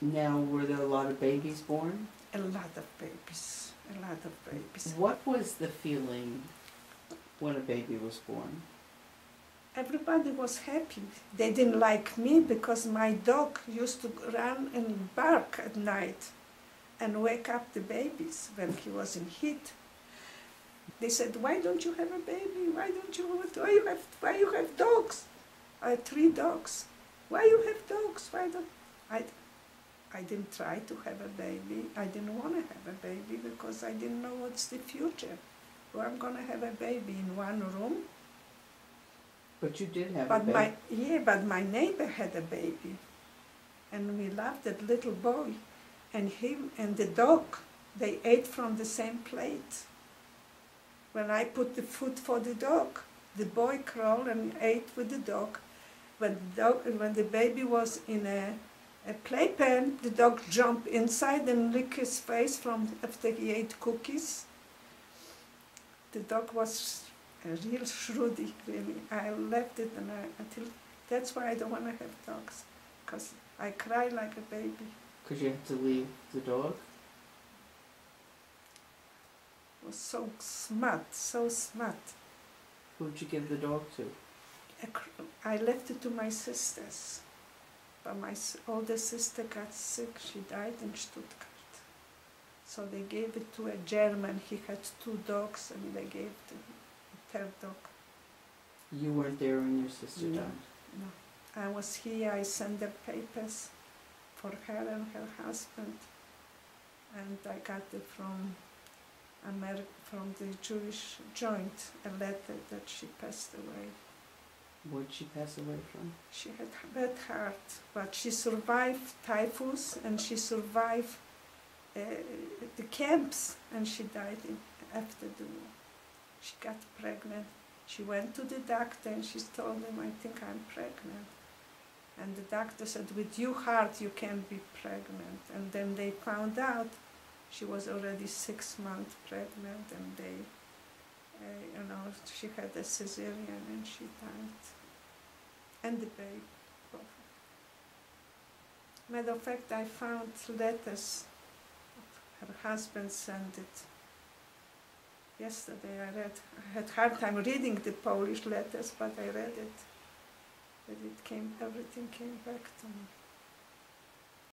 Now, were there a lot of babies born? A lot of babies, a lot of babies. What was the feeling when a baby was born? Everybody was happy. They didn't like me because my dog used to run and bark at night and wake up the babies when he was in heat. They said, "Why don't you have a baby? Why you have dogs?" I had 3 dogs. "Why you have dogs? Why don't I didn't try to have a baby. I didn't want to have a baby because I didn't know what's the future. Well, I'm going to have a baby in one room. But you did have a baby. But my neighbor had a baby. And we loved that little boy. And him and the dog, they ate from the same plate. When I put the food for the dog, the boy crawled and ate with the dog. When the baby was in a playpen, the dog jumped inside and licked his face after he ate cookies. The dog was a real shrewdy, really. I left it until, that's why I don't want to have dogs, because I cry like a baby. Because you had to leave the dog? It was so smart, so smart. Who'd you give the dog to? I left it to my sisters. But my older sister got sick. She died in Stuttgart. So they gave it to a German. He had 2 dogs, and they gave the 3rd dog. You weren't there when your sister died? No. I was here. I sent the papers for her and her husband. And I got it from the Jewish Joint, a letter that she passed away. What did she pass away from? She had bad heart, but she survived typhus and she survived the camps, and she died after the war. She got pregnant. She went to the doctor and she told him, "I think I'm pregnant." And the doctor said, "With your heart you can't be pregnant." And then they found out she was already 6 months pregnant, and they she had a cesarean and she died. And the baby. Matter of fact, I found letters. Her husband sent it. Yesterday I read. I had a hard time reading the Polish letters, but I read it. But everything came back to me.